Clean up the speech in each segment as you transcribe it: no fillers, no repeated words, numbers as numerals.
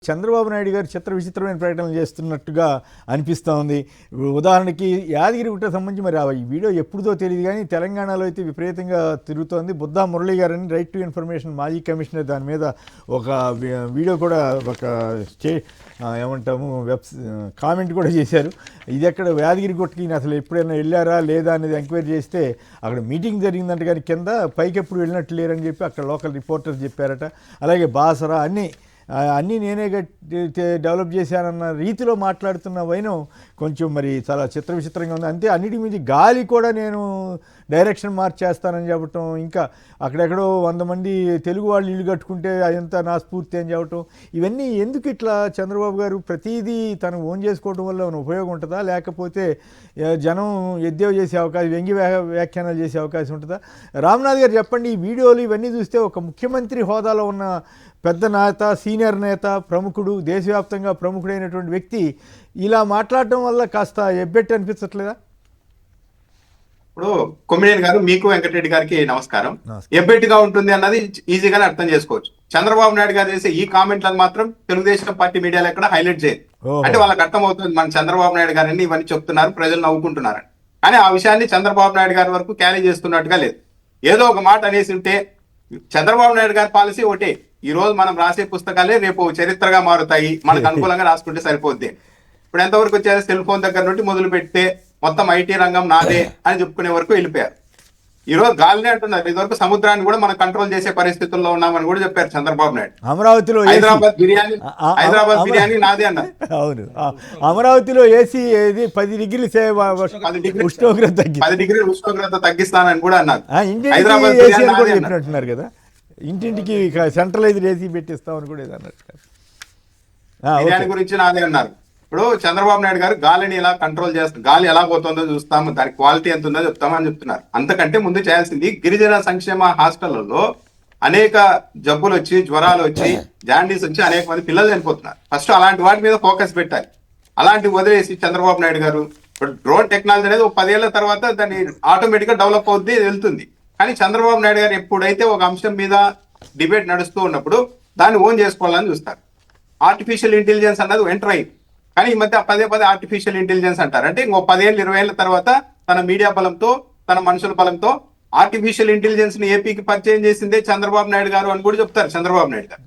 చంద్రబాబు నాయుడు గారు చిత్ర విచిత్రమైన ప్రకటనలు చేస్తున్నట్టుగా అనిపిస్తూ ఉంది. ఉదాహరణకి యాదగిరిగుట్ట సంబంధించి మరి ఈ వీడియో ఎప్పుడుదో తెలియదు కానీ తెలంగాణలో అయితే విపరీతంగా తిరుగుతోంది. బుద్ధా మురళి గారని రైట్ టు ఇన్ఫర్మేషన్ మాజీ కమిషనర్ దాని మీద ఒక వీడియో కూడా ఒక ఏమంటాము కామెంట్ కూడా చేశారు. ఇది ఎక్కడ యాదగిరిగుట్టకి అసలు ఎప్పుడైనా వెళ్ళారా లేదా అనేది ఎంక్వైరీ చేస్తే అక్కడ మీటింగ్ జరిగిందంట కానీ కింద పైకి ఎప్పుడు వెళ్ళినట్టు లేరని చెప్పి అక్కడ లోకల్ రిపోర్టర్స్ చెప్పారట. అలాగే బాసరా అన్నీ నేనే డెవలప్ చేశానన్న రీతిలో మాట్లాడుతున్న వైనం కొంచెం మరి చాలా విచిత్రంగా ఉంది. అంతే అన్నిటి మీద గాలి కూడా నేను డైరెక్షన్ మార్చేస్తానని చెప్పటం, ఇంకా అక్కడెక్కడో 100 మంది తెలుగు వాళ్ళు ఇల్లు కట్టుకుంటే అదంతా నా స్ఫూర్తి అని చెప్పటం, ఇవన్నీ ఎందుకు ఇట్లా చంద్రబాబు గారు ప్రతిదీ తను ఓన్ చేసుకోవడం వల్ల ఉపయోగం ఉంటుందా, లేకపోతే జనం ఎద్దేవ చేసే అవకాశం, వ్యంగ్య వ్యాఖ్యానాలు చేసే అవకాశం ఉంటుందా? రామ్నాథ్ గారు చెప్పండి. ఈ వీడియోలు ఇవన్నీ చూస్తే ఒక ముఖ్యమంత్రి హోదాలో ఉన్న పెద్ద నేత, సీనియర్ నేత, ప్రముఖుడు, దేశవ్యాప్తంగా ప్రముఖుడైనటువంటి వ్యక్తి ఇలా మాట్లాడటం వల్ల కాస్త ఎబ్బెట్టి అనిపించట్లేదా? ఇప్పుడు కొమ్మినేని గారు, మీకు వెంకటరెడ్డి గారికి నమస్కారం. ఎబ్బెట్టిగా ఉంటుంది అన్నది ఈజీగానే అర్థం చేసుకోవచ్చు. చంద్రబాబు నాయుడు గారు చేసే ఈ కామెంట్లను మాత్రం తెలుగుదేశం పార్టీ మీడియాలో ఎక్కడ హైలైట్ చేయదు. అంటే వాళ్ళకి అర్థం అవుతుంది మన చంద్రబాబు నాయుడు గారిని ఇవన్నీ చెప్తున్నారు, ప్రజలు నవ్వుకుంటున్నారు. కానీ ఆ విషయాన్ని చంద్రబాబు నాయుడు గారి వరకు క్యారీ చేస్తున్నట్టుగా లేదు. ఏదో ఒక మాట అనేసి ఉంటే చంద్రబాబు నాయుడు గారి పాలసీ ఒకటే, ఈ రోజు మనం రాసే పుస్తకాలే రేపు చరిత్రగా మారుతాయి, మనకు అనుకూలంగా రాసుకుంటే సరిపోద్ది. ఇప్పుడు ఎంతవరకు వచ్చారు? సెల్ ఫోన్ దగ్గర నుండి మొదలు పెడితే మొత్తం ఐటీ రంగం నాదే అని చెప్పుకునే వరకు వెళ్ళిపోయారు. ఈ రోజు గాలినే అంటున్నారు. ఇదివరకు సముద్రాన్ని కూడా మనం కంట్రోల్ చేసే పరిస్థితుల్లో ఉన్నామని కూడా చెప్పారు చంద్రబాబు నాయుడు. అమరావతిలో హైదరాబాద్ బిర్యానీ నాదే అన్నారు. అవును, అమరావతిలో ఏసీ 10 డిగ్రీలు ఉష్ణోగ్రత 10 డిగ్రీల ఉష్ణోగ్రత తగ్గిస్తానని కూడా అన్నారు. హైదరాబాద్ చెప్పినట్టున్నారు కదా, ఇంటింటికి సెంట్రలైజ్డ్ ఏసీ పెట్టిస్తామని కూడా అన్నట్టు. బిర్యానీ గురించి నాదే అన్నారు. ఇప్పుడు చంద్రబాబు నాయుడు గారు గాలిని ఎలా కంట్రోల్ చేస్తారు, గాలి ఎలా పోతుందో చూస్తాము, దాని క్వాలిటీ ఎంత ఉందో చెప్తామని చెప్తున్నారు. అంతకంటే ముందు చేయాల్సింది గిరిజన సంక్షేమ హాస్టళ్లలో అనేక జబ్బులు వచ్చి, జ్వరాలు వచ్చి, జాండీస్ వచ్చి అనేక మంది పిల్లలు చనిపోతున్నారు. ఫస్ట్ అలాంటి వాటి మీద ఫోకస్ పెట్టాలి. అలాంటివి వదిలేసి చంద్రబాబు నాయుడు గారు ఇప్పుడు డ్రోన్ టెక్నాలజీ అనేది 10 ఏళ్ల తర్వాత దాన్ని ఆటోమేటిక్ గా డెవలప్ అవుద్ది, వెళ్తుంది. కానీ చంద్రబాబు నాయుడు గారు ఎప్పుడైతే ఒక అంశం మీద డిబేట్ నడుస్తూ ఉన్నప్పుడు దాన్ని ఓన్ చేసుకోవాలని చూస్తారు. ఆర్టిఫిషియల్ ఇంటెలిజెన్స్ అన్నది ఎంటర్ అయింది. కానీ ఈ మధ్య పదే ఆర్టిఫిషియల్ ఇంటెలిజెన్స్ అంటారు. అంటే ఇంకో 10 ఏళ్ళు 20 ఏళ్ల తర్వాత తన మీడియా బలంతో, తన మనుషుల బలంతో ఆర్టిఫిషియల్ ఇంటెలిజెన్స్ ని ఏపీకి పరిచయం చేసిందే చంద్రబాబు నాయుడు గారు అని కూడా చెప్తారు చంద్రబాబు నాయుడు గారు.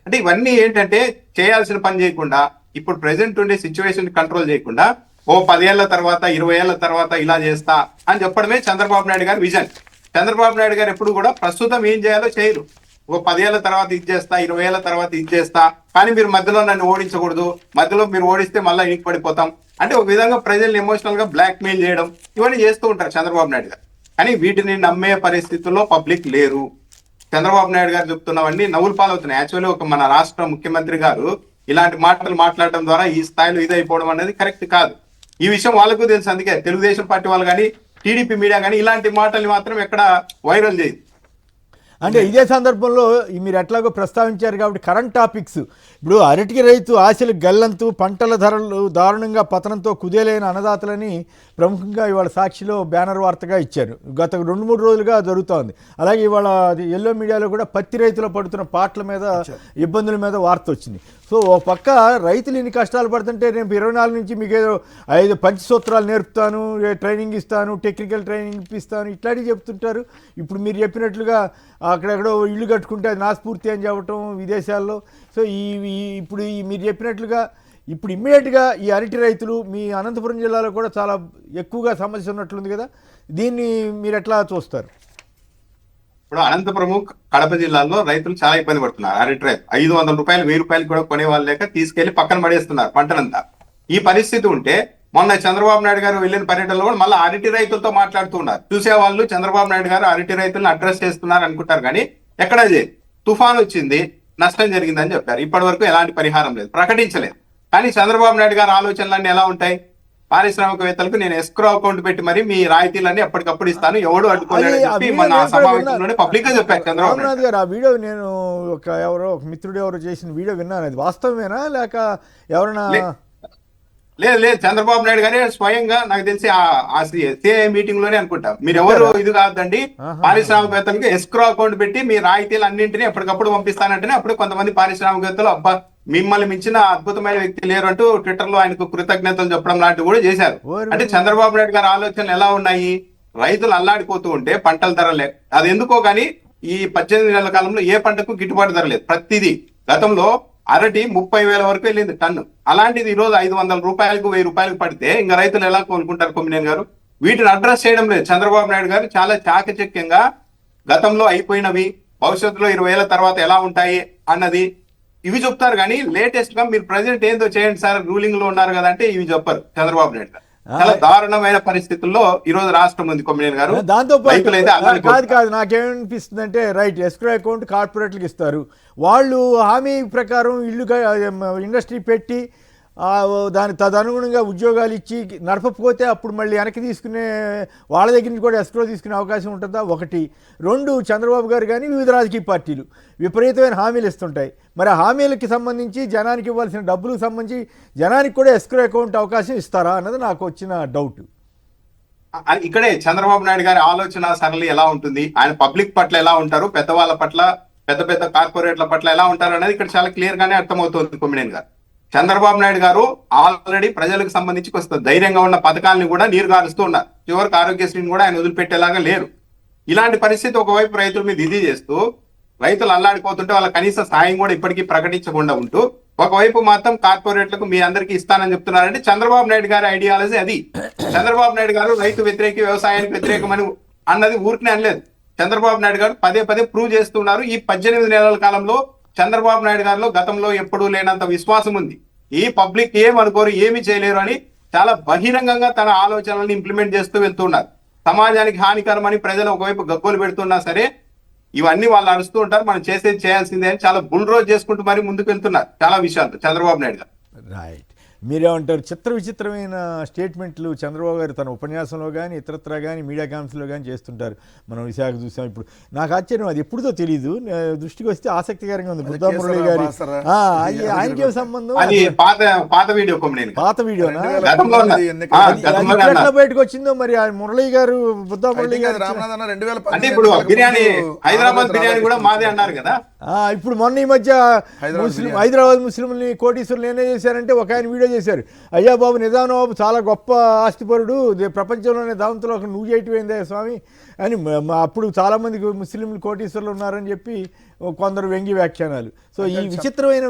అంటే ఇవన్నీ ఏంటంటే చేయాల్సిన పని చేయకుండా, ఇప్పుడు ప్రెసెంట్ ఉండే సిచ్యువేషన్ కంట్రోల్ చేయకుండా 10 ఏళ్ల తర్వాత 20 ఏళ్ల తర్వాత ఇలా చేస్తా అని చెప్పడమే చంద్రబాబు నాయుడు గారి విజన్. చంద్రబాబు నాయుడు గారు ఎప్పుడు కూడా ప్రస్తుతం ఏం చేయాలో చేయరు. 10 ఏళ్ల తర్వాత ఇది చేస్తా, 20 ఏళ్ల తర్వాత ఇది చేస్తా, కానీ మీరు మధ్యలో నన్ను ఓడించకూడదు, మధ్యలో మీరు ఓడిస్తే మళ్ళీ ఇంటికి పడిపోతాం అంటే ఒక విధంగా ప్రజల్ని ఎమోషనల్ గా బ్లాక్ మెయిల్ చేయడం, ఇవన్నీ చేస్తూ ఉంటారు చంద్రబాబు నాయుడు గారు. కానీ వీటిని నమ్మే పరిస్థితుల్లో పబ్లిక్ లేరు. చంద్రబాబు నాయుడు గారు చెప్తున్నవన్నీ నవ్వులు పాలవుతున్నాయి. యాక్చువల్లీ ఒక మన రాష్ట్ర ముఖ్యమంత్రి గారు ఇలాంటి మాటలు మాట్లాడడం ద్వారా ఈ స్థాయిలో ఇదైపోవడం అనేది కరెక్ట్ కాదు. ఈ విషయం వాళ్ళకు తెలుసు. అందుకే తెలుగుదేశం పార్టీ వాళ్ళు కానీ, టీడీపీ మీడియా కానీ ఇలాంటి మాటల్ని మాత్రం ఎక్కడ వైరల్ చేయదు. అంటే ఇదే సందర్భంలో మీరు ఎట్లాగో ప్రస్తావించారు కాబట్టి కరెంట్ టాపిక్స్, ఇప్పుడు అరటికి రైతు ఆశలు గల్లంతు, పంటల ధరలు దారుణంగా పతనంతో కుదేలైన అన్నదాతలని ప్రముఖంగా ఇవాళ సాక్షిలో బ్యానర్ వార్తగా ఇచ్చారు. గత 2-3 రోజులుగా జరుగుతోంది. అలాగే ఇవాళ ఎల్లో మీడియాలో కూడా పత్తి రైతులు పడుతున్న పాటల మీద, ఇబ్బందుల మీద వార్త వచ్చింది. సో ఓ పక్క రైతులు ఇన్ని కష్టాలు పడుతుంటే రేపు 24 నుంచి మీకు ఏదో 5 పంచసూత్రాలు నేర్పుతాను, ట్రైనింగ్ ఇస్తాను, టెక్నికల్ ట్రైనింగ్ ఇప్పిస్తాను, ఇట్లాంటివి చెప్తుంటారు. ఇప్పుడు మీరు చెప్పినట్లుగా అక్కడెక్కడో ఇల్లు కట్టుకుంటే అది నా స్ఫూర్తి అని చెప్పటం విదేశాల్లో. సో ఇప్పుడు మీరు చెప్పినట్లుగా ఇప్పుడు ఇమ్మీడియట్గా ఈ అరటి రైతులు మీ అనంతపురం జిల్లాలో కూడా చాలా ఎక్కువగా సమస్య ఉన్నట్లుంది కదా, దీన్ని మీరు ఎట్లా చూస్తారు? ఇప్పుడు అనంతపురం, కడప జిల్లాలో రైతులు చాలా ఇబ్బంది పడుతున్నారు. అరటి రైతు 500 రూపాయలు 1000 రూపాయలు కూడా కొనే వాళ్ళు లేక తీసుకెళ్లి పక్కన పడేస్తున్నారు పంటనంతా. ఈ పరిస్థితి ఉంటే మొన్న చంద్రబాబు నాయుడు గారు వెళ్ళిన పర్యటనలో కూడా మళ్ళీ అరటి రైతులతో మాట్లాడుతూ ఉన్నారు. చూసేవాళ్ళు చంద్రబాబు నాయుడు గారు అరటి రైతులను అడ్రస్ చేస్తున్నారు అనుకుంటారు, కానీ ఎక్కడ తుఫాన్ వచ్చింది, నష్టం జరిగిందని చెప్పారు. ఇప్పటి వరకు ఎలాంటి పరిహారం లేదు, ప్రకటించలేదు. కానీ చంద్రబాబు నాయుడు గారి ఆలోచనలన్నీ ఎలా ఉంటాయి? పారిశ్రామికవేత్తలకు నేను ఎస్క్రో అకౌంట్ పెట్టి మరి మీ రాయితీలన్నీ ఎప్పటికప్పుడు ఇస్తాను, ఎవడు అడ్డుకోలేదని చెప్పి మన సమావేశంలోనే పబ్లిక్ గా చెప్పారు చంద్రబాబు నాయుడు గారు. ఆ వీడియో నేను ఒక మిత్రుడు ఎవరో చేసిన వీడియో విన్నాను. అది వాస్తవమేనా లేక ఎవరైనా? లేదు, చంద్రబాబు నాయుడు గారే స్వయంగా నాకు తెలిసి సిఐ మీటింగ్ లోనే అనుకుంటా, మీరు ఎవరు ఇది కాదండి, పారిశ్రామికవేత్తలకు ఎస్క్రో అకౌంట్ పెట్టి మీ రాయితీలు అన్నింటినీ ఎప్పటికప్పుడు పంపిస్తానంటేనే అప్పుడు కొంతమంది పారిశ్రామికవేత్తలు అబ్బా మిమ్మల్ని మించిన అద్భుతమైన వ్యక్తి లేరు అంటూ ట్విట్టర్ లో ఆయనకు కృతజ్ఞతలు చెప్పడం లాంటివి కూడా చేశారు. ఓరి అంటే చంద్రబాబు నాయుడు గారి ఆలోచనలు ఎలా ఉన్నాయి? రైతులు అల్లాడిపోతూ ఉంటే పంటల ధరలే, అది ఎందుకో కానీ ఈ 18 నెలల కాలంలో ఏ పంటకు గిట్టుబాటు ధర లేదు. ప్రతిదీ గతంలో అరటి 30,000 వరకు వెళ్ళింది టన్ను, అలాంటిది ఈ రోజు 500 రూపాయలకు 1000 రూపాయలకు పడితే ఇంకా రైతులు ఎలా కోలుకుంటారు? కొమ్మినేని గారు వీటిని అడ్రస్ చేయడం లేదు. చంద్రబాబు నాయుడు గారు చాలా చాకచక్యంగా గతంలో అయిపోయినవి, భవిష్యత్తులో 20 ఏళ్ల తర్వాత ఎలా ఉంటాయి అన్నది ఇవి చెప్తారు. కానీ లేటెస్ట్ గా మీరు ప్రజెంట్ ఏందో చేయండి సార్, రూలింగ్ లో ఉన్నారు కదా అంటే ఇవి చెప్పరు చంద్రబాబు నాయుడు గారు. చాలా దారుణమైన పరిస్థితుల్లో ఈ రోజు రాష్ట్రం ఉంది కొమ్మినేని గారు. దాంతో రైతులైతే కాదు నాకేమనిపిస్తుంది అంటే రైట్ ఎస్క్రో అకౌంట్ కార్పొరేట్లకు ఇస్తారు, వాళ్ళు హామీ ప్రకారం ఇల్లు ఇండస్ట్రీ పెట్టి దాని తదనుగుణంగా ఉద్యోగాలు ఇచ్చి నడపకపోతే అప్పుడు మళ్ళీ వెనక్కి తీసుకునే వాళ్ళ దగ్గర నుంచి కూడా ఎస్క్రో తీసుకునే అవకాశం ఉంటుందా? ఒకటి. రెండు, చంద్రబాబు గారు కానీ వివిధ రాజకీయ పార్టీలు విపరీతమైన హామీలు ఇస్తుంటాయి. మరి ఆ హామీలకి సంబంధించి జనానికి ఇవ్వాల్సిన డబ్బులకు సంబంధించి జనానికి కూడా ఎస్క్రో అకౌంట్ అవకాశం ఇస్తారా అన్నది నాకు వచ్చిన డౌట్. ఇక్కడే చంద్రబాబు నాయుడు గారి ఆలోచన సరళి ఎలా ఉంటుంది, ఆయన పబ్లిక్ పట్ల ఎలా ఉంటారు, పెద్దవాళ్ళ పట్ల, పెద్ద పెద్ద కార్పొరేట్ల పట్ల ఎలా ఉంటారు అనేది ఇక్కడ చాలా క్లియర్ గానే అర్థమవుతుంది కొమ్మినేని గారు. చంద్రబాబు నాయుడు గారు ఆల్రెడీ ప్రజలకు సంబంధించి కొంత ధైర్యంగా ఉన్న పథకాలను కూడా నీరు గారుస్తూ ఉన్నారు. చివరికి ఆరోగ్యశ్రీని కూడా ఆయన వదిలిపెట్టేలాగా లేరు. ఇలాంటి పరిస్థితి ఒకవైపు రైతుల మీద ఇది చేస్తూ రైతులు అల్లాడిపోతుంటే వాళ్ళ కనీస సాయం కూడా ఇప్పటికీ ప్రకటించకుండా ఉంటూ ఒకవైపు మాత్రం కార్పొరేట్లకు మీ అందరికీ ఇస్తానని చెప్తున్నారంటే చంద్రబాబు నాయుడు గారి ఐడియాలజీ అది. చంద్రబాబు నాయుడు గారు రైతు వ్యతిరేక, వ్యవసాయానికి వ్యతిరేకమని అన్నది ఊరికనే అనలేదు. చంద్రబాబు నాయుడు గారు పదే పదే ప్రూవ్ చేస్తున్నారు. ఈ 18 నెలల కాలంలో చంద్రబాబు నాయుడు గారిలో గతంలో ఎప్పుడూ లేనంత విశ్వాసం ఉంది. ఈ పబ్లిక్ ఏమనుకోరు, ఏమి చేయలేరు అని చాలా బహిరంగంగా తన ఆలోచనలను ఇంప్లిమెంట్ చేస్తూ వెళ్తున్నారు. సమాజానికి హానికరమని ప్రజలు ఒకవైపు గగ్గోలు పెడుతున్నా సరే ఇవన్నీ వాళ్ళు అరుస్తూ ఉంటారు. మనం చేయాల్సిందే అని చాలా బుల్రోజ్ చేసుకుంటూ మరి ముందుకు వెళ్తున్నారు చాలా విషయాలు చంద్రబాబు నాయుడు గారు. రైట్. మీరేమంటారు? విచిత్రమైన స్టేట్మెంట్లు చంద్రబాబు గారు తన ఉపన్యాసంలో కానీ ఇతరత్రా కానీ మీడియా కాన్ఫరెన్స్లో కానీ చేస్తుంటారు. మనం విశాఖ చూసాం. ఇప్పుడు నాకు ఆశ్చర్యం, అది ఎప్పుడుదో తెలియదు, దృష్టికి వస్తే ఆసక్తికరంగా ఉంది. బుద్ధా మురళి గారి ఆయనకే సంబంధం, అది పాత వీడియో, పాత వీడియోనా? ఎట్లా బయటకు వచ్చిందో మరి. మురళి గారు, బుద్ధా మురళి గారు ఇప్పుడు బిర్యానీ, హైదరాబాద్ బిర్యానీ కూడా మాదే అన్నారు కదా. ఇప్పుడు మొన్న ఈ మధ్య హైదరాబాద్ ముస్లింని కోటీశ్వరులు ఏనే చేశారంటే ఒక ఆయన వీడియో చేశారు. అయ్యా బాబు, నిజాం నవాబు చాలా గొప్ప ఆస్తిపరుడు, ప్రపంచంలోనే దాంతో ఒక నువ్వు చేయటమైందే స్వామి అని. అప్పుడు చాలామంది ముస్లింలు కోటీశ్వరులు ఉన్నారని చెప్పి కొందరు వ్యంగ్య వ్యాఖ్యానాలు. సో ఈ విచిత్రమైన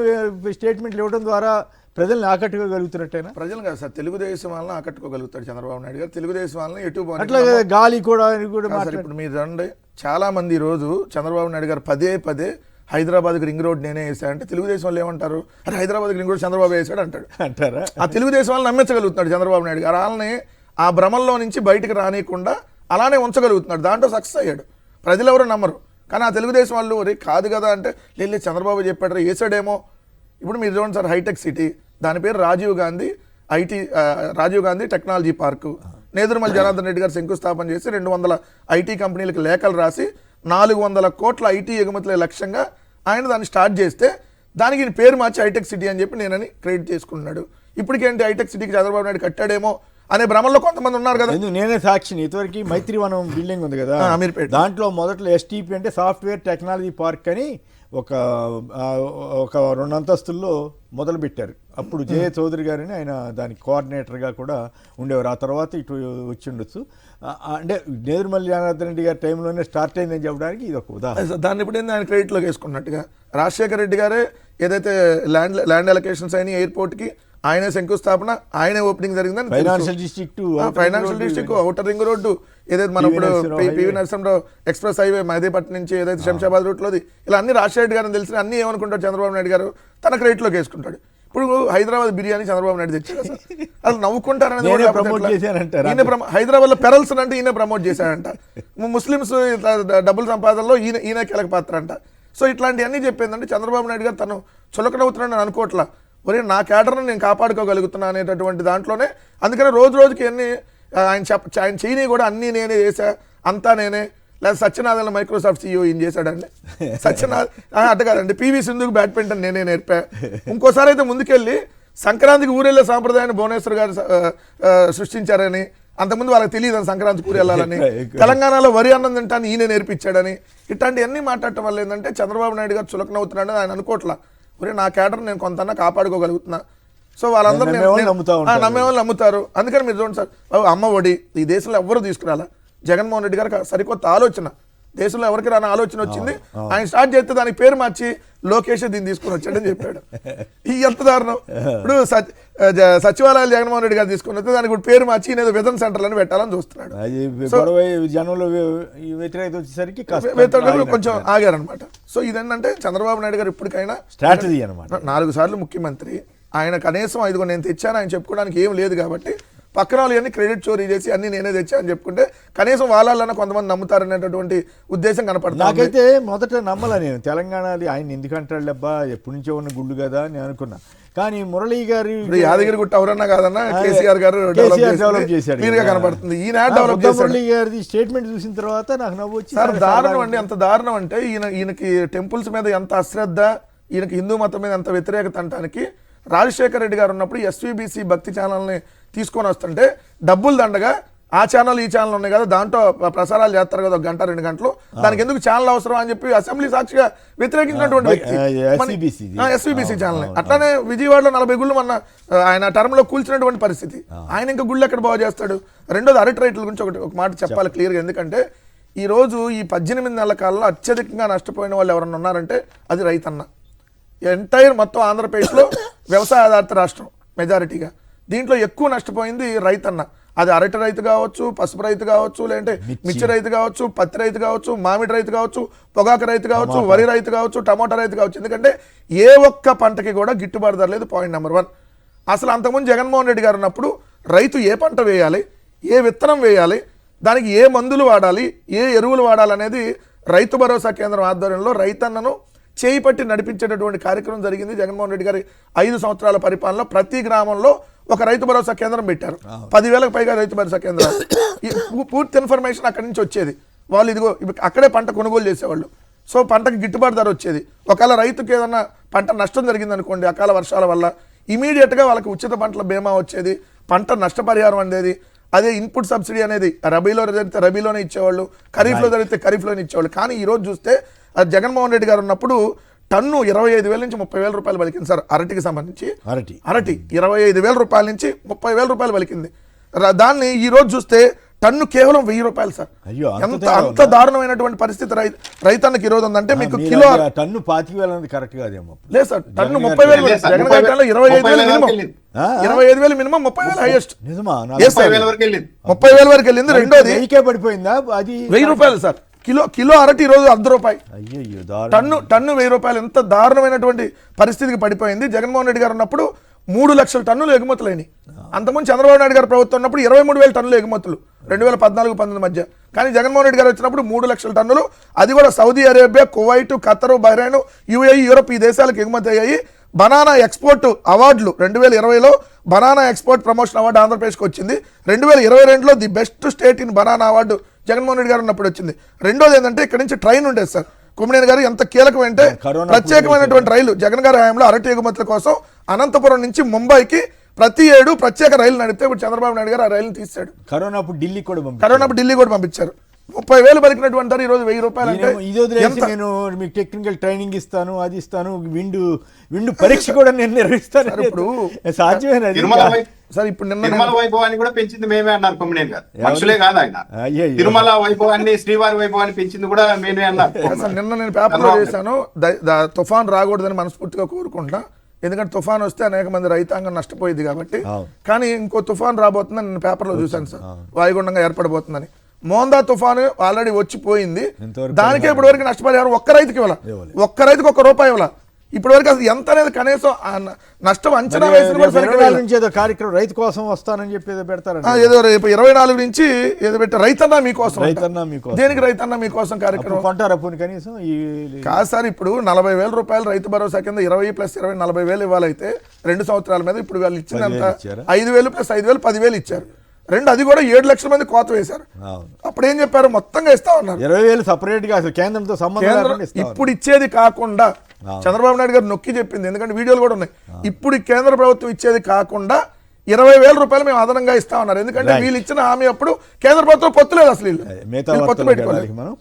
స్టేట్మెంట్లు ఇవ్వడం ద్వారా ప్రజల్ని ఆకట్టుకోగలుగుతున్నట్టేనా? ప్రజలు కాదు సార్, తెలుగుదేశం వాళ్ళని ఆకట్టుకోగలుగుతాడు చంద్రబాబు నాయుడు గారు. తెలుగుదేశం వాళ్ళని ఎటు అట్లా గాలి కూడా ఇప్పుడు మీరు రండి, చాలా మంది ఈరోజు చంద్రబాబు నాయుడు గారు పదే హైదరాబాద్కి రింగ్ రోడ్ నేనే వేసాడంటే తెలుగుదేశం వాళ్ళు ఏమంటారు? అరే హైదరాబాద్కి రింగ్ రోడ్ చంద్రబాబు వేసాడు అంటారా? ఆ తెలుగుదేశం వాళ్ళని నమ్మించగలుగుతున్నాడు చంద్రబాబు నాయుడు గారు. వాళ్ళని ఆ భ్రమంలో నుంచి బయటకు రానియకుండా అలానే ఉంచగలుగుతున్నాడు. దాంట్లో సక్సెస్ అయ్యాడు. ప్రజలు ఎవరు నమ్మరు. కానీ ఆ తెలుగుదేశం వాళ్ళు రే కాదు కదా అంటే లేదు చంద్రబాబు చెప్పాడు వేసాడేమో. ఇప్పుడు మీరు చూడండి సార్, హైటెక్ సిటీ, దాని పేరు రాజీవ్ గాంధీ టెక్నాలజీ పార్కు. నేదురుమల్లి జనార్దన్ రెడ్డి గారు శంకుస్థాపన చేసి 200 ఐటీ కంపెనీలకు లేఖలు రాసి 400 కోట్ల ఐటీ ఎగుమతుల లక్ష్యంగా ఆయన దాన్ని స్టార్ట్ చేస్తే దానికి పేరు మార్చి హైటెక్ సిటీ అని చెప్పి నేనని క్రెడిట్ చేసుకున్నాడు. ఇప్పటికేంటి హైటెక్ సిటీకి చంద్రబాబు నాయుడు కట్టాడేమో అనే భ్రమంలో కొంతమంది ఉన్నారు కదా. నేనే సాక్షిని. ఇంతవరకు మైత్రివనం బిల్డింగ్ ఉంది కదా, దాంట్లో మొదట్లో ఎస్టీపీ అంటే సాఫ్ట్వేర్ టెక్నాలజీ పార్క్ అని ఒక 2 అంతస్తుల్లో మొదలుపెట్టారు. అప్పుడు జయ చౌదరి గారిని ఆయన దానికి కోఆర్డినేటర్గా కూడా ఉండేవారు. ఆ తర్వాత ఇటు వచ్చి ఉండొచ్చు. అంటే నేదురుమల్లి జనార్దన్ రెడ్డి గారి టైంలోనే స్టార్ట్ అయిందని చెప్పడానికి ఇది ఒక ఉదాహరణ. దాన్ని ఇప్పుడు ఏంది ఆయన క్రెడిట్లోకి వేసుకున్నట్టుగా రాజశేఖర రెడ్డి గారే ఏదైతే ల్యాండ్ అలొకేషన్స్ అయినాయి ఎయిర్పోర్ట్కి, ఆయనే శంకుస్థాపన, ఆయనే ఓపెనింగ్ జరిగిందని. Financial district, outer ring road ఏదైతే మనం ఇప్పుడు PV Narasimha Rao express highway Mehdipatnam నుంచి ఏదైతే శంషాబాద్ రూట్లోది, ఇలా అన్ని రాజశేఖర రెడ్డి గారిని తెలిసిన అన్ని ఏమనుకుంటాడు చంద్రబాబు నాయుడు గారు తన క్రెడిట్లోకి వేసుకుంటాడు. ఇప్పుడు హైదరాబాద్ బిర్యానీ చంద్రబాబు నాయుడు తెచ్చారు అసలు. అసలు నవ్వుకుంటారని హైదరాబాద్ లో పెరల్స్ అంటే ఈయన ప్రమోట్ చేశాడంట. ముస్లిమ్స్ డబ్బుల సంపాదనలో ఈయన కీలక పాత్ర అంట. సో ఇట్లాంటివన్నీ చెప్పేందంటే చంద్రబాబు నాయుడు గారు తను చులకనవుతున్నాడు అని అనుకోవట్లా. ఒరే నా క్యాడర్ని నేను కాపాడుకోగలుగుతున్నా అనేటటువంటి దాంట్లోనే. అందుకని రోజుకి అన్ని ఆయన చేయని కూడా అన్నీ నేనే చేశా, అంతా నేనే. లేదా సత్యనారాయణ మైక్రోసాఫ్ట్ CEO ఈయన చేశాడండి. అట్ట కాదండి, పివి సింధుకు బ్యాడ్మింటన్ నేనే నేర్పా. ఇంకోసారి అయితే ముందుకెళ్ళి సంక్రాంతికి ఊరెళ్ళే సాంప్రదాయాన్ని భువనేశ్వర్ గారు సృష్టించారని, అంతకుముందు వాళ్ళకి తెలియదు సంక్రాంతికి ఊరు వెళ్ళాలని. తెలంగాణలో వరి అన్నం తింటాను ఈయన నేర్పించాడని. ఇట్లాంటివన్నీ మాట్లాడటం వల్ల ఏంటంటే చంద్రబాబు నాయుడు గారు చులకనవుతున్నాడని ఆయన అనుకోవట్లా. ఒరే నా క్యాడర్ నేను కొంత కాపాడుకోగలుగుతున్నా. సో వాళ్ళందరూ నమ్మేవాళ్ళు నమ్ముతారు. అందుకని మీరు చూడండి సార్, అమ్మ ఒడి ఈ దేశంలో ఎవరు తీసుకురాలా. జగన్మోహన్ రెడ్డి గారికి సరికొత్త ఆలోచన, దేశంలో ఎవరికి రాని ఆలోచన వచ్చింది. ఆయన స్టార్ట్ చేస్తే దానికి పేరు మార్చి లోకేష్ దీన్ని తీసుకుని వచ్చాడని చెప్పాడు. ఈ ఎంత దారుణం. ఇప్పుడు సచివాలయాలు జగన్మోహన్ రెడ్డి గారు తీసుకుని వస్తే దానికి ఇప్పుడు పేరు మార్చి ఏదో విధన్ సెంటర్లను పెట్టాలని చూస్తున్నాడు. జనంలో వ్యతిరేకత వచ్చేసరికి కొంచెం ఆగారనమాట. సో ఇదేంటంటే చంద్రబాబు నాయుడు గారు ఇప్పటికైనా స్ట్రాటజీ అనమాట. 4 సార్లు ముఖ్యమంత్రి, ఆయన కనీసం 5 నేను తెచ్చాను ఆయన చెప్పుకోవడానికి ఏం లేదు కాబట్టి పక్కన వాళ్ళు అన్ని క్రెడిట్ చోరీ చేసి అన్ని నేనే తెచ్చా అని చెప్పుకుంటే కనీసం వాళ్ళన్నా కొంతమంది నమ్ముతారనేటటువంటి ఉద్దేశం కనపడుతుంది. నాకైతే మొదట నమ్మలా నేను, తెలంగాణలో ఆయన ఎందుకంటాడు అబ్బా ఎప్పటి నుంచో ఉన్న గుళ్ళు కదా అని అనుకున్నా. కానీ మురళీ గారు యాదగిరి గుట్ట ఎవరన్నా కాదన్నా కేసీఆర్ గారు డెవలప్ చేశాడు క్లియర్గా కనపడుతుంది. మురళీ గారి స్టేట్మెంట్ చూసిన తర్వాత నాకు నవ్వు వచ్చింది. సార్ దారుణం అండి, ఎంత దారుణం అంటే ఈయనకి టెంపుల్స్ మీద ఎంత అశ్రద్ధ, ఈయనకి హిందూ మతం మీద ఎంత వ్యతిరేకత అంటానికి రాజశేఖర రెడ్డి గారు ఉన్నప్పుడు ఎస్వీబీసీ భక్తి ఛానల్ని తీసుకొని వస్తుంటే డబ్బులు దండగా ఆ ఛానల్ ఈ ఛానల్ ఉన్నాయి కదా దాంట్లో ప్రసారాలు చేస్తారు కదా 1 గంట 2 గంటలు, దానికి ఎందుకు ఛానల్ అవసరం అని చెప్పి అసెంబ్లీ సాక్షిగా వ్యతిరేకించినటువంటి వ్యక్తి ఎస్వీబీసీ ఛానల్. అట్లానే విజయవాడలో 40 గుళ్ళు మన ఆయన టర్మ్ లో కూల్చినటువంటి పరిస్థితి. ఆయన ఇంకా గుళ్ళు ఎక్కడ బాగు చేస్తాడు? రెండోది అరటి రైతుల గురించి ఒక మాట చెప్పాలి క్లియర్గా. ఎందుకంటే ఈ రోజు ఈ 18 నెలల కాలంలో అత్యధికంగా నష్టపోయిన వాళ్ళు ఎవరన్నా ఉన్నారంటే అది రైతన్న. ఎంటైర్ మొత్తం ఆంధ్రప్రదేశ్లో వ్యవసాయ ఆధారిత రాష్ట్రం మెజారిటీగా, దీంట్లో ఎక్కువ నష్టపోయింది రైతన్న. అది అరటి రైతు కావచ్చు, పసుపు రైతు కావచ్చు, లేదంటే మిర్చి రైతు కావచ్చు, పత్తి రైతు కావచ్చు, మామిడి రైతు కావచ్చు, పొగాకు రైతు కావచ్చు, వరి రైతు కావచ్చు, టమోటా రైతు కావచ్చు. ఎందుకంటే ఏ ఒక్క పంటకి కూడా గిట్టుబాటు ధర లేదు. Point number 1. అసలు అంతకుముందు జగన్మోహన్ రెడ్డి గారు ఉన్నప్పుడు రైతు ఏ పంట వేయాలి, ఏ విత్తనం వేయాలి, దానికి ఏ మందులు వాడాలి, ఏ ఎరువులు వాడాలనేది రైతు భరోసా కేంద్రం ఆధ్వర్యంలో రైతన్నను చేయి పట్టి నడిపించేటటువంటి కార్యక్రమం జరిగింది. జగన్మోహన్ రెడ్డి గారి 5 సంవత్సరాల పరిపాలనలో ప్రతి గ్రామంలో ఒక రైతు భరోసా కేంద్రం పెట్టారు. 10,000కు పైగా రైతు భరోసా కేంద్రాలు. పూర్తి ఇన్ఫర్మేషన్ అక్కడి నుంచి వచ్చేది. వాళ్ళు ఇదిగో అక్కడే పంట కొనుగోలు చేసేవాళ్ళు. సో పంటకి గిట్టుబాటు ధర వచ్చేది. ఒకవేళ రైతుకి ఏదన్నా పంట నష్టం జరిగింది అనుకోండి అకాల వర్షాల వల్ల, ఇమీడియట్గా వాళ్ళకి ఉచిత పంటల బీమా వచ్చేది, పంట నష్టపరిహారం అనేది. అదే ఇన్పుట్ సబ్సిడీ అనేది రబీలో జరిగితే రబీలోనే ఇచ్చేవాళ్ళు, ఖరీఫ్లో జరిగితే ఖరీఫ్లోనే ఇచ్చేవాళ్ళు. కానీ ఈరోజు చూస్తే జగన్మోహన్ రెడ్డి గారు ఉన్నప్పుడు టన్ను 25,000 నుంచి 30,000 రూపాయలు పలికింది సార్. అరటికి సంబంధించి అరటి 25,000 రూపాయల నుంచి 30,000 రూపాయలు పలికింది. దాన్ని ఈ రోజు చూస్తే టన్ను కేవలం 1,000 రూపాయలు సార్. అంత దారుణమైనటువంటి పరిస్థితి రైతన్నకి ఈ రోజు ఉందంటే మీకు కిలో టన్ను 25,000 కరెక్ట్ కాదేమో. లేదు సార్, టన్ను 30,000. జగన్ గారి 25,000 మినిమం, 25,000 మినిమం, 30,000 హైయెస్ట్. 30,000 వరకు వెళ్ళింది. రెండోది పడిపోయిందా? అది 1,000 రూపాయలు సార్. కిలో అరటి ఈ రోజు ₹1. టన్ను 1,000 రూపాయలు. ఎంత దారుణమైనటువంటి పరిస్థితికి పడిపోయింది. జగన్మోహన్ రెడ్డి గారు ఉన్నప్పుడు 3 లక్షల టన్నులు ఎగుమతులైనవి. అంతకుముందు చంద్రబాబు నాయుడు గారు ప్రభుత్వం ఉన్నప్పుడు 23,000 టన్నులు ఎగుమతులు 2014-19 మధ్య. కానీ జగన్మోహన్ రెడ్డి గారు వచ్చినప్పుడు 3 లక్షల టన్నులు, అది కూడా Saudi Arabia, Kuwait, Qatar, Bahrain, UAE, Europe ఈ దేశాలకు ఎగుమతి అయ్యాయి. బనానా ఎక్స్పోర్ట్ అవార్డులు 2020లో బనానా ఎక్స్పోర్ట్ ప్రమోషన్ అవార్డు ఆంధ్రప్రదేశ్కి వచ్చింది. 2022లో the best state in banana award Jaganmohan Reddy గారు ఉన్నప్పుడు వచ్చింది. రెండోది ఏంటంటే ఇక్కడ నుంచి ట్రైన్ ఉండేది సార్. కొమ్మినేని గారు ఎంత కీలకమంటే ప్రత్యేకమైనటువంటి రైలు జగన్ గారి హయాంలో అరటి ఎగుమతుల కోసం అనంతపురం నుంచి ముంబైకి ప్రతి ఏడు ప్రత్యేక రైలు నడిపితే ఇప్పుడు చంద్రబాబు నాయుడు గారు ఆ రైలుని తీశాడు. కరోనా అప్పుడు ఢిల్లీ కూడా పంపించారు. 30,000 పలికినటువంటి ఈ రోజు 1,000 రూపాయలు అంటే నేను మీకు టెక్నికల్ ట్రైనింగ్ ఇస్తాను, అది ఇస్తాను, విండు పరీక్ష కూడా నేను నిర్వహిస్తాను. ఇప్పుడు సాధ్యమేనా సార్? ఇప్పుడు తిరుమల వైభవాన్ని కూడా పెంచింది మేమే అన్నారు కొమ్మినేని గారు. మనుషులే కాదు ఆయన. తిరుమల వైభవాన్ని, శ్రీవారి వైభవాన్ని పెంచింది కూడా మేమే అన్నారు. నిన్న నేను పేపర్లో చేశాను, తుఫాన్ రాకూడదని మనస్ఫూర్తిగా కోరుకుంటా. ఎందుకంటే తుఫాన్ వస్తే అనేక మంది రైతాంగం నష్టపోయింది కాబట్టి. కానీ ఇంకో తుఫాన్ రాబోతుందని నేను పేపర్లో చూశాను సార్, వాయుగుండంగా ఏర్పడబోతుందని. మోందా తుఫాను ఆల్రెడీ వచ్చిపోయింది. దానికే ఇప్పటి వరకు నష్టపరిహారం ఒక్క రైతుకి ఇవ్వాలి, ఒక్క రైతుకి ₹1 ఇవ్వాలి. ఇప్పటి వరకు అసలు ఎంత అనేది కనీసం నష్టం అంచనా వేసిన కార్యక్రమం రైతు కోసం వస్తానని చెప్పి పెడతారు. ఏదో రేపు 24 నుంచి ఏదో పెట్టి రైతన్నా మీకోసం, దేనికి రైతన్నా మీకోసం కార్యక్రమం కొంటారా కనీసం? కాదు సార్, ఇప్పుడు 40,000 రూపాయలు రైతు భరోసా కింద 20 + 20 40,000 ఇవ్వాలైతే 2 సంవత్సరాల మీద ఇప్పుడు వాళ్ళు ఇచ్చిందంత 5,000 + 5,000 10,000 ఇచ్చారు. అది కూడా 7 లక్షల మంది కోత వేశారు. అప్పుడు ఏం చెప్పారు? మొత్తంగా ఇస్తా ఉన్నారు. 20,000 సపరేట్ గా కేంద్రంతో సంబంధం. ఇప్పుడు ఇచ్చేది కాకుండా చంద్రబాబు నాయుడు గారు నొక్కి చెప్పింది, ఎందుకంటే వీడియోలు కూడా ఉన్నాయి. ఇప్పుడు కేంద్ర ప్రభుత్వం ఇచ్చేది కాకుండా 20,000 రూపాయలు మేము అదనంగా ఇస్తా ఉన్నారు. ఎందుకంటే వీళ్ళు ఇచ్చిన హామీ అప్పుడు కేంద్ర ప్రభుత్వం పొత్తు లేదు, అసలు పొత్తు పెట్టుకోలేదు.